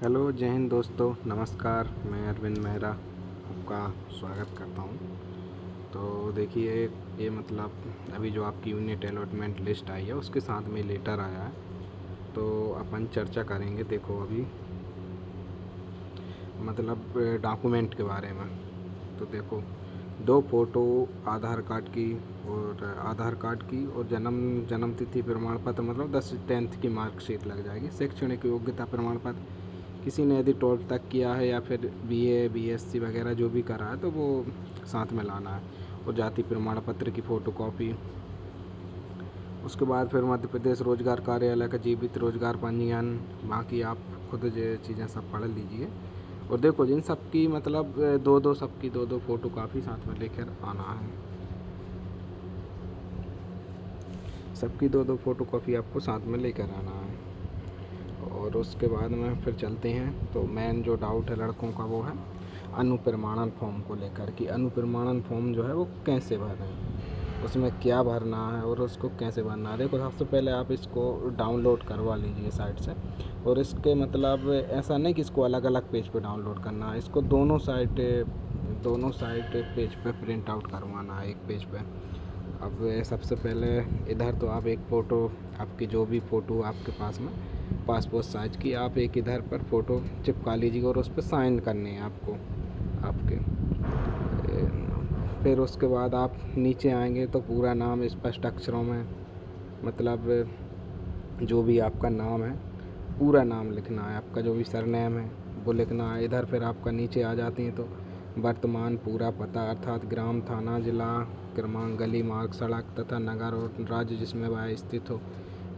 Hello, जय हिंद दोस्तों, नमस्कार। मैं अरविंद मेहरा आपका स्वागत करता हूँ। तो देखिए, ये मतलब अभी जो आपकी यूनिट अलॉटमेंट लिस्ट आई है उसके साथ में लेटर आया है, तो अपन चर्चा करेंगे। देखो अभी मतलब डॉक्यूमेंट के बारे में। तो देखो, 2 फ़ोटो आधार कार्ड की और जन्म तिथि प्रमाण पत्र, मतलब 10th की मार्कशीट लग जाएगी। शैक्षणिक योग्यता प्रमाण पत्र, किसी ने यदि 12th तक किया है या फिर बीए बीएससी वगैरह जो भी करा है तो वो साथ में लाना है। और जाति प्रमाण पत्र की फ़ोटोकॉपी। उसके बाद फिर मध्य प्रदेश रोजगार कार्यालय का जीवित रोजगार पंजीयन। बाकी आप खुद ये चीज़ें सब पढ़ लीजिए। और देखो, जिन सबकी मतलब सबकी दो दो फ़ोटो काफ़ी साथ में लेकर आना है। सबकी दो दो फ़ोटो कॉपी आपको साथ में लेकर आना है। और उसके बाद में फिर चलते हैं। तो मेन जो डाउट है लड़कों का वो है अनुप्रमाणन फॉर्म को लेकर, कि अनुप्रमाणन फॉर्म जो है वो कैसे भरें, उसमें क्या भरना है और उसको कैसे भरना है। देखो, सबसे पहले आप इसको डाउनलोड करवा लीजिए साइट से। और इसके मतलब ऐसा नहीं कि इसको अलग अलग पेज पे डाउनलोड करना है, इसको दोनों साइड पेज पे प्रिंट आउट करवाना है, एक पेज पे। अब सबसे पहले इधर तो आप एक फ़ोटो, आपकी जो भी फ़ोटो आपके पास में पासपोर्ट साइज़ की, आप एक इधर पर फ़ोटो चिपका लीजिए और उस पर साइन करने हैं आपको आपके। फिर उसके बाद आप नीचे आएंगे तो पूरा नाम स्पष्ट अक्षरों में, मतलब जो भी आपका नाम है पूरा नाम लिखना है, आपका जो भी सरनेम है वो लिखना है। इधर फिर आपका नीचे आ जाती हैं तो वर्तमान पूरा पता, अर्थात ग्राम, थाना, जिला, क्रमांक, गली, मार्ग, सड़क तथा नगर और राज्य जिसमें वह स्थित हो,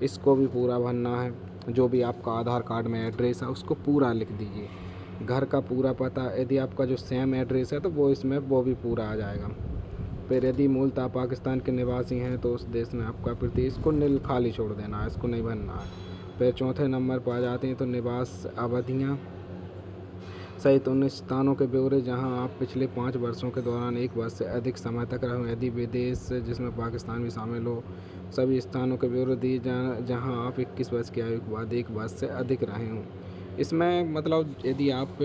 इसको भी पूरा भरना है। जो भी आपका आधार कार्ड में एड्रेस है उसको पूरा लिख दीजिए। घर का पूरा पता, यदि आपका जो सेम एड्रेस है तो वो भी पूरा आ जाएगा। फिर यदि मूलतः पाकिस्तान के निवासी हैं तो उस देश में आपका प्रति, इसको नील खाली छोड़ देना है, इसको नहीं भरना है। फिर चौथे नंबर पर आ जाते हैं तो निवास अवधियाँ सहित उन स्थानों के ब्यौरे जहां आप पिछले 5 वर्षों के दौरान 1 वर्ष से अधिक समय तक रहे हों। यदि विदेश जिसमें पाकिस्तान भी शामिल हो, सभी स्थानों के ब्यौरे दिए जहां आप 21 वर्ष की आयु के बाद 1 वर्ष से अधिक रहे हों। इसमें मतलब यदि आप,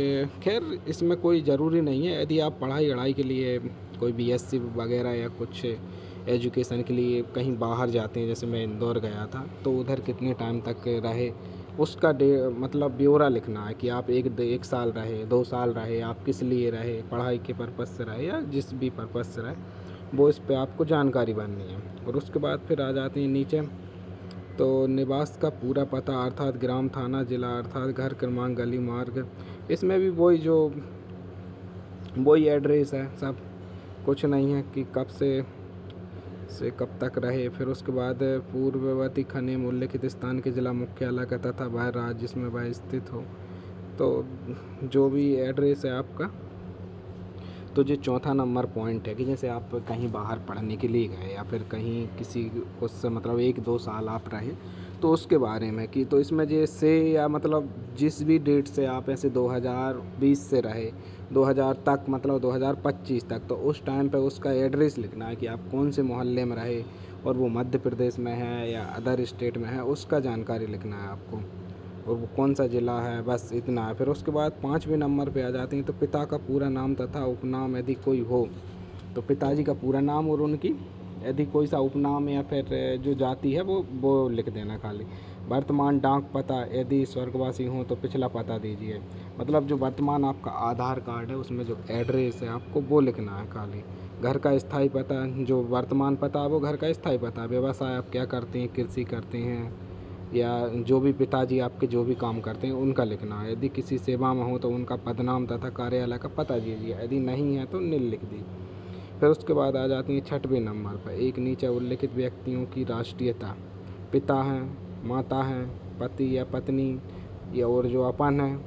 खैर इसमें कोई ज़रूरी नहीं है, यदि आप पढ़ाई वढ़ाई के लिए कोई बीएससी वगैरह या कुछ एजुकेशन के लिए कहीं बाहर जाते हैं, जैसे मैं इंदौर गया था, तो उधर कितने टाइम तक रहे उसका मतलब ब्यौरा लिखना है, कि आप एक साल रहे, 2 साल रहे, आप किस लिए रहे, पढ़ाई के पर्पज़ से रहे या जिस भी पर्पज़ से रहे, वो इस पे आपको जानकारी भरनी है। और उसके बाद फिर आ जाते हैं नीचे, तो निवास का पूरा पता, अर्थात ग्राम, थाना, जिला, अर्थात घर, क्रमांक, गली, मार्ग। इसमें भी वही एड्रेस है, सब कुछ नहीं है कि कब से कब तक रहे। फिर उसके बाद पूर्ववर्ती खनिम उल्लिखित स्थान के जिला मुख्यालय का तथा वह राज्य जिसमें वह स्थित हो। तो जो भी एड्रेस है आपका, तो जो चौथा नंबर पॉइंट है कि जैसे आप कहीं बाहर पढ़ने के लिए गए या फिर कहीं किसी उससे मतलब 1-2 साल आप रहे, तो उसके बारे में कि, तो इसमें जैसे या मतलब जिस भी डेट से आप ऐसे 2020 से रहे 2000 तक, मतलब 2025 तक, तो उस टाइम पे उसका एड्रेस लिखना है कि आप कौन से मोहल्ले में रहे, और वो मध्य प्रदेश में है या अदर स्टेट में है उसका जानकारी लिखना है आपको, और वो कौन सा ज़िला है, बस इतना है। फिर उसके बाद 5वें नंबर पे आ जाते हैं तो पिता का पूरा नाम तथा उपनाम यदि कोई हो, तो पिताजी का पूरा नाम और उनकी यदि कोई सा उपनाम या फिर जो जाति है वो लिख देना खाली। वर्तमान डाक पता, यदि स्वर्गवासी हों तो पिछला पता दीजिए। मतलब जो वर्तमान आपका आधार कार्ड है उसमें जो एड्रेस है आपको वो लिखना है खाली। घर का स्थायी पता, जो वर्तमान पता है वो घर का स्थायी पता। व्यवसाय आप क्या करते हैं, कृषि करते हैं या जो भी पिताजी आपके जो भी काम करते हैं उनका लिखना है। यदि किसी सेवा में हो तो उनका पदनाम तथा कार्यालय का पता दीजिए, यदि नहीं है तो नील लिख दी। फिर उसके बाद आ जाती हैं 6वें नंबर पर, एक नीचे उल्लिखित व्यक्तियों की राष्ट्रीयता, पिता हैं, माता हैं, पति या पत्नी या और जो अपन है,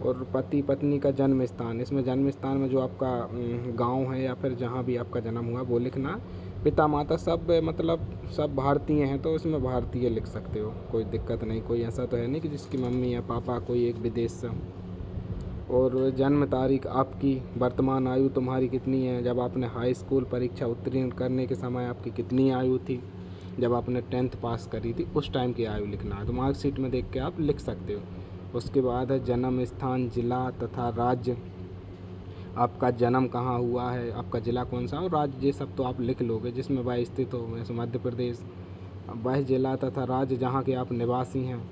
और पति पत्नी का जन्म स्थान। इसमें जन्म स्थान में जो आपका गांव है या फिर जहां भी आपका जन्म हुआ वो लिखना। पिता माता सब मतलब सब भारतीय हैं तो इसमें भारतीय लिख सकते हो, कोई दिक्कत नहीं। कोई ऐसा तो है नहीं कि जिसकी मम्मी या पापा कोई एक विदेश से। और जन्म तारीख आपकी, वर्तमान आयु तुम्हारी कितनी है, जब आपने हाई स्कूल परीक्षा उत्तीर्ण करने के समय आपकी कितनी आयु थी, जब आपने 10th पास करी थी उस टाइम की आयु लिखना है। तो मार्कशीट में देख के आप लिख सकते हो। उसके बाद है जन्म स्थान, जिला तथा राज्य, आपका जन्म कहाँ हुआ है, आपका ज़िला कौन सा, और राज्य, ये सब तो आप लिख लोगे जिसमें वह स्थित हो, जैसे मध्य प्रदेश। अब वह ज़िला तथा राज्य जहाँ के आप निवासी हैं,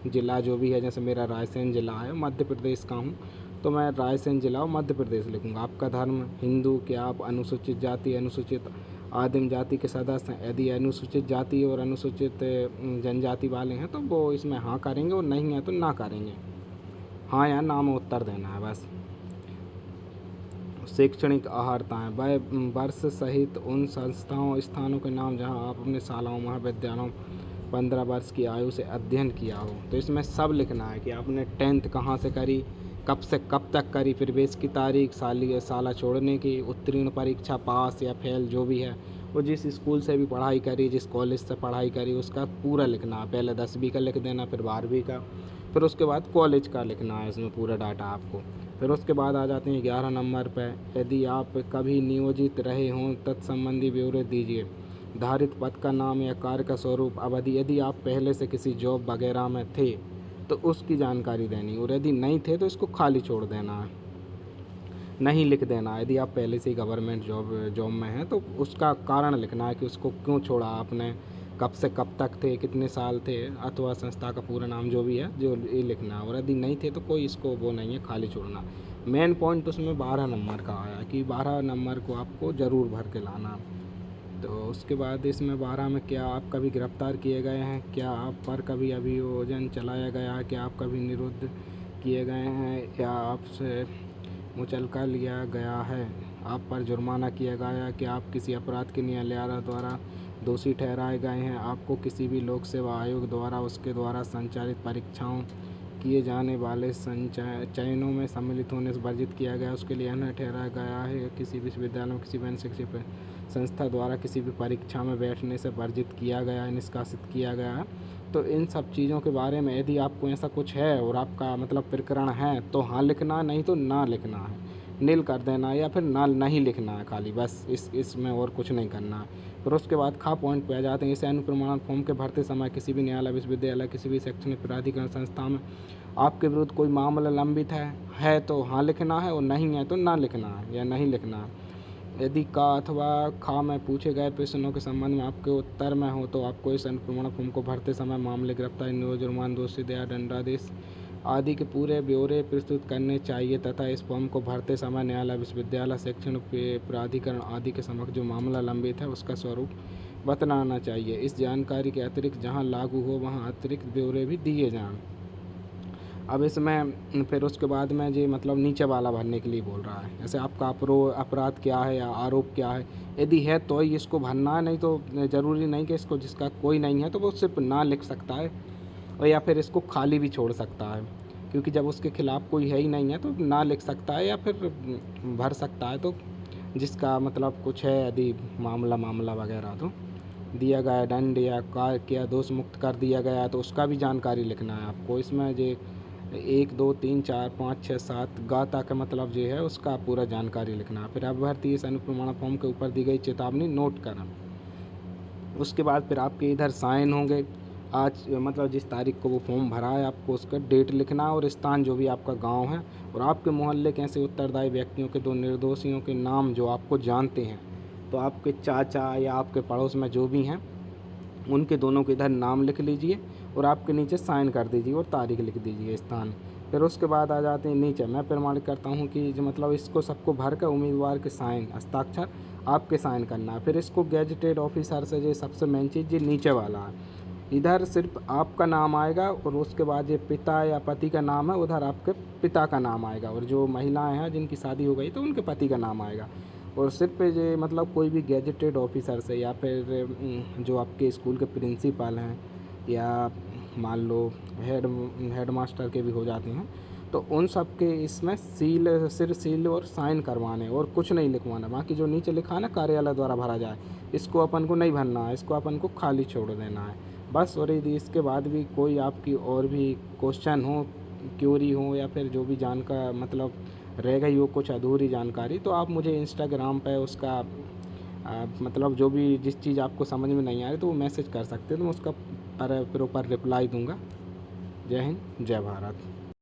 ज़िला जो भी है, जैसे मेरा रायसेन ज़िला है, मध्य प्रदेश का हूँ, तो मैं रायसेन ज़िला और मध्य प्रदेश लिखूँगा। आपका धर्म हिंदू, क्या आप अनुसूचित जाति, अनुसूचित आदिम जाति के सदस्य हैं? यदि अनुसूचित जाति और अनुसूचित जनजाति वाले हैं तो वो इसमें हाँ करेंगे, और नहीं है तो ना करेंगे। हाँ या ना में उत्तर देना है बस। शैक्षणिक अहर्ताएँ, वह वर्ष सहित उन संस्थाओं स्थानों के नाम जहाँ आप अपने शालाओं महाविद्यालयों 15 वर्ष की आयु से अध्ययन किया हो। तो इसमें सब लिखना है कि आपने 10th कहाँ से करी, कब से कब तक करी, प्रवेश की तारीख, साला छोड़ने की, उत्तीर्ण परीक्षा, पास या फेल जो भी है, वो जिस स्कूल से भी पढ़ाई करी, जिस कॉलेज से पढ़ाई करी, उसका पूरा लिखना है। पहले 10वीं का लिख देना, फिर 12वीं का, फिर उसके बाद कॉलेज का लिखना है, इसमें पूरा डाटा आपको। फिर उसके बाद आ जाते हैं 11 नंबर पे, यदि आप कभी नियोजित रहे हों तत्संबंधी ब्यौरे दीजिए। धारित पद का नाम या कार्य का स्वरूप, अवधि, यदि आप पहले से किसी जॉब वगैरह में थे तो उसकी जानकारी देनी, और यदि नहीं थे तो इसको खाली छोड़ देना है, नहीं लिख देना। यदि आप पहले से ही गवर्नमेंट जॉब में हैं तो उसका कारण लिखना है कि उसको क्यों छोड़ा आपने, कब से कब तक थे, कितने साल थे, अथवा संस्था का पूरा नाम जो भी है, जो ये लिखना है। और यदि नहीं थे तो कोई इसको वो नहीं है, खाली छोड़ना। मेन पॉइंट उसमें 12 नंबर का आया कि 12 नंबर को आपको ज़रूर भर के लाना। तो उसके बाद इसमें 12 में, क्या आप कभी गिरफ्तार किए गए हैं, क्या आप पर कभी अभियोजन चलाया गया है, क्या आप कभी निरुद्ध किए गए हैं या आपसे मुचलका लिया गया है, आप पर जुर्माना किया गया है, कि आप किसी अपराध के न्यायालय द्वारा दोषी ठहराए गए हैं, आपको किसी भी लोक सेवा आयोग द्वारा उसके द्वारा संचालित परीक्षाओं किए जाने वाले चयनों में सम्मिलित होने से वर्जित किया गया, उसके लिए अनर्ह ठहराया गया है, किसी विश्वविद्यालय में किसी भी शिक्षित संस्था द्वारा किसी भी परीक्षा में बैठने से वर्जित किया गया है, निष्कासित किया गया है। तो इन सब चीज़ों के बारे में यदि आपको ऐसा कुछ है और आपका मतलब प्रकरण है तो हाँ लिखना, नहीं तो ना लिखना है, नील कर देना है, या फिर ना नहीं लिखना है खाली, बस इसमें और कुछ नहीं करना है। फिर उसके बाद खा पॉइंट पे आ जाते हैं। इसे अनुप्रमाण फॉर्म के भरते समय किसी भी न्यायालय, विश्वविद्यालय, किसी भी शैक्षणिक प्राधिकरण संस्था में आपके विरुद्ध कोई मामला लंबित है तो हाँ लिखना है, और नहीं है तो ना लिखना है या नहीं लिखना है। यदि का अथवा खा में पूछे गए प्रश्नों के संबंध में आपके उत्तर में हो तो आपको इस अनुप्रमाण फॉर्म को भरते समय मामले, गिरफ्तारी, निरोध, जुर्माना, दोषी दया, दंडादेश आदि के पूरे ब्यौरे प्रस्तुत करने चाहिए, तथा इस फॉर्म को भरते समय न्यायालय, विश्वविद्यालय, शैक्षणिक प्राधिकरण आदि के समक्ष जो मामला लंबित है उसका स्वरूप बतलाना चाहिए। इस जानकारी के अतिरिक्त जहाँ लागू हो वहाँ अतिरिक्त ब्यौरे भी दिए जाएँ। अब इसमें फिर उसके बाद में जी मतलब नीचे वाला भरने के लिए बोल रहा है, जैसे आपका अपराध क्या है या आरोप क्या है, यदि है तो ही इसको भरना है, नहीं तो ज़रूरी नहीं कि इसको, जिसका कोई नहीं है तो वो सिर्फ ना लिख सकता है, और या फिर इसको खाली भी छोड़ सकता है, क्योंकि जब उसके खिलाफ़ कोई है ही नहीं है तो ना लिख सकता है या फिर भर सकता है। तो जिसका मतलब कुछ है, यदि मामला वगैरह तो दिया गया दंड या क्या दोष मुक्त कर दिया गया तो उसका भी जानकारी लिखना है आपको। इसमें जो 1 2 3 4 5 6 7 गाता का मतलब जो है उसका पूरा जानकारी लिखना है। फिर अभ्यर्थी इस अनुप्रमाण फॉर्म के ऊपर दी गई चेतावनी नोट करना। उसके बाद फिर आपके इधर साइन होंगे, आज मतलब जिस तारीख को वो फॉर्म भरा है आपको उसका डेट लिखना है, और स्थान जो भी आपका गांव है, और आपके मोहल्ले के ऐसे उत्तरदायी व्यक्तियों के 2 निर्दोषियों के नाम जो आपको जानते हैं, तो आपके चाचा या आपके पड़ोस में जो भी हैं उनके दोनों के इधर नाम लिख लीजिए और आपके नीचे साइन कर दीजिए और तारीख लिख दीजिए, स्थान। फिर उसके बाद आ जाते हैं नीचे, मैं प्रमाणित करता हूँ कि जो मतलब इसको सबको भर कर उम्मीदवार के साइन, हस्ताक्षर आपके साइन करना है। फिर इसको गैजेटेड ऑफिसर से, जो सबसे मेन चीज़ ये नीचे वाला है, इधर सिर्फ आपका नाम आएगा, और उसके बाद ये पिता या पति का नाम है उधर आपके पिता का नाम आएगा, और जो महिलाएं हैं जिनकी शादी हो गई तो उनके पति का नाम आएगा। और सिर्फ ये मतलब कोई भी गैजेटेड ऑफिसर से, या फिर जो आपके स्कूल के प्रिंसिपल हैं, या मान लो हेड मास्टर के भी हो जाते हैं, तो उन सब के इसमें सिर सील और साइन करवाने, और कुछ नहीं लिखवाना। बाकी जो नीचे लिखा है ना कार्यालय द्वारा भरा जाए, इसको अपन को नहीं भरना है, इसको अपन को खाली छोड़ देना है बस। और यदि इसके बाद भी कोई आपकी और भी क्वेश्चन हो, क्यूरी हो, या फिर जो भी मतलब रह गई हो कुछ अधूरी जानकारी, तो आप मुझे इंस्टाग्राम पे उसका मतलब जो भी जिस चीज़ आपको समझ में नहीं आ रही तो वो मैसेज कर सकते हैं, तो मैं उसका प्रॉपर रिप्लाई दूंगा। जय हिंद, जय भारत।